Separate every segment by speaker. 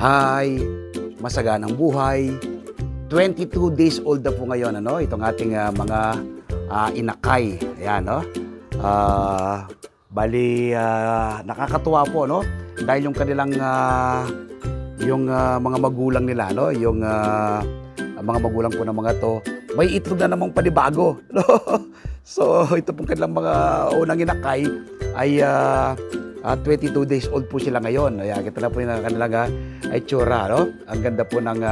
Speaker 1: Hi, masaganang buhay. 22 days old na po ngayon itong ating mga inakay. Ayan, no? Nakakatuwa po, no? Dahil yung kanilang mga magulang nila, no? Yung mga magulang po ng mga to, may itlog na namang panibago, no? So, ito pong kanilang mga unang inakay ay 22 days old po sila ngayon. Ayan, kita na po yung kanilang itsura, no? Ang ganda po ng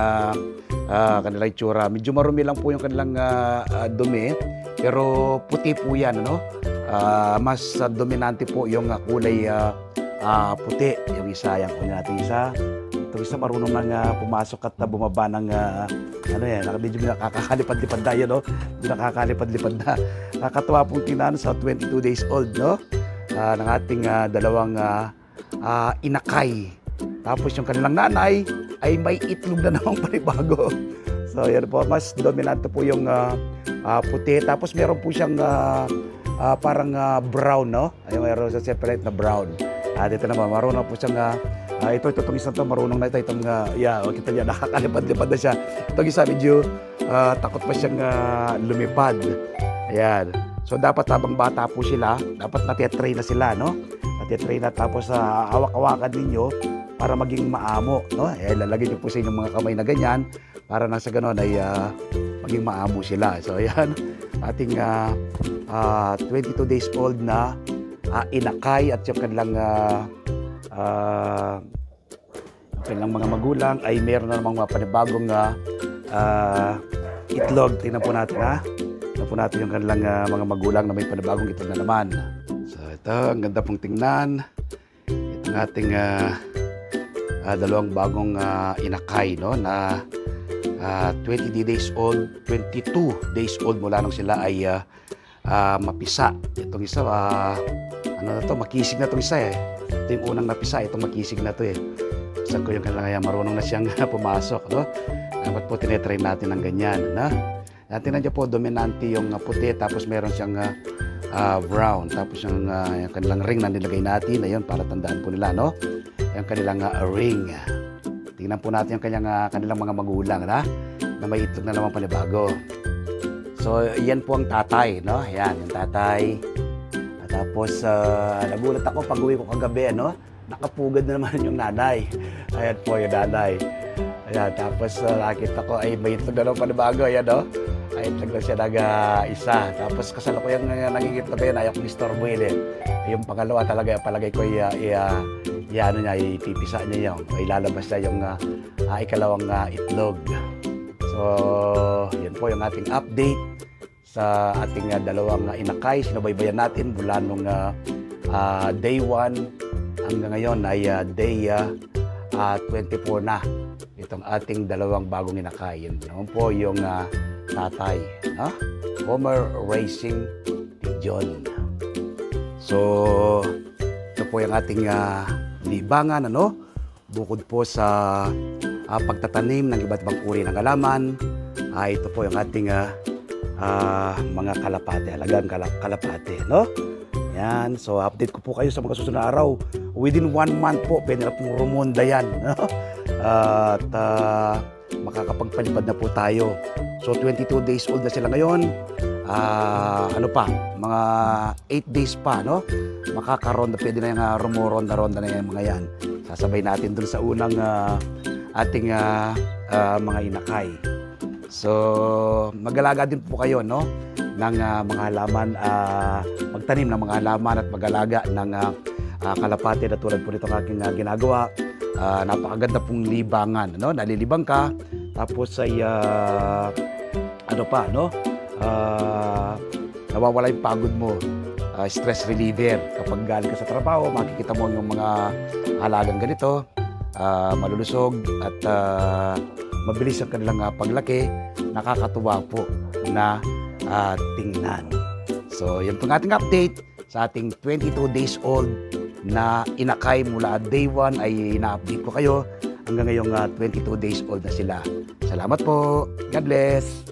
Speaker 1: kanilang itsura. Medyo marumi lang po yung kanilang dumi, pero puti po yan, no? Mas dominante po yung kulay puti. Yung isa, yan po natin isa. Itong isa marunong nang pumasok at bumaba ng medyo nakakalipad-lipad na yan, no? Nakakalipad-lipad na. Nakakatuwa pong tingnan sa 22 days old, no? Ng ating dalawang inakay. Tapos yung kanilang nanay ay may itlog na namang panibago. So yan po, mas dominante po yung puti. Tapos meron po siyang parang brown, no? Ay, meron sa separate na brown. Dito naman, marunong po siyang itong isang to, marunong na ito. Kita niya, nakakalipad-lipad na siya. Itong isa, medyo takot pa siyang lumipad. Ayan. So, dapat habang bata po sila, dapat natiyatrain na sila, no? Natiyatrain na, tapos hawak-hawakan ninyo para maging maamo, no? Lalagay niyo po sa inyong mga kamay na ganyan para nang sa ganon ay maging maamo sila. So, ayan, ating 22 days old na inakay at yung kanilang mga magulang ay meron na namang mga panibagong itlog. Tingnan po natin, tingnan po natin yung kanilang mga magulang na may panibagong itlog na naman. So ito, ang ganda pong tingnan. Itong ating dalawang bagong inakay, no, na 22 days old mula nung sila ay mapisa. Itong isa, makisig na itong isa eh. Ito yung unang napisa, itong makisig na ito eh. Saan ko yung kailangan, marunong na siyang pumasok, no? Dapat po tinetrain natin ng ganyan, no? Tingnan niyo po, dominante yung puti, tapos meron siyang brown. Tapos yung kanilang ring na nilagay natin, ayun, para tandaan po nila, no? Yung kanilang ring. Tingnan po natin yung kanilang mga magulang, na may itlog na naman panibago. So, yan po ang tatay, no? Ayan, yung tatay. Tapos, nagulat ako pag uwi ko kagabi, no? Nakapugad na naman yung nanay. Ayan po yung nanay. Ayan, tapos nakita ko ay may itlog na naman panibago, ayan, no? Ay, itlog na siya isa. Tapos, kasalukuyang nangingitlog na yun, ayaw kong istorbohin eh. Yung pangalawa talaga, palagay ko ipipisa niya yung, ilalabas niya yung ikalawang itlog. So, yan po yung ating update sa ating dalawang inakay. Sinubaybayan natin mula nung day 1 hanggang ngayon ay day 24 na. Itong ating dalawang bagong inakay. Yan naman po yung tatay, Homer Racing Pigeon. So, ito po yung ating libangan, bukod po sa pagtatanim ng iba't ibang uri ng halaman, ito po yung ating mga kalapate, alagang kalapate, no? Yan, so update ko po kayo sa mga susunod na araw. Within 1 month po, pwede na pong rumonda yan, no? At makakapagpalipad na po tayo. So 22 days old na sila ngayon. Mga 8 days pa, no? Makakaronda, pwede na yung rumoronda-ronda na yung mga yan. Sasabay natin dun sa unang ating mga inakay. So, mag-alaga din po kayo, no? Ng mga halaman, magtanim ng mga halaman at mag-alaga ng kalapate na tulad po nito ng aking ginagawa. Napakaganda pong libangan, no? Nalilibang ka, tapos ay nawawala yung pagod mo. Stress reliever. Kapag galing ka sa trabaho, makikita mo yung mga halagang ganito, malulusog at mabilis ang kanilang paglaki. Nakakatuwa po na tingnan. So, yan po ang ating update sa ating 22 days old na inakay mula day 1 ay ina-update ko kayo hanggang ngayong 22 days old na sila. Salamat po. God bless.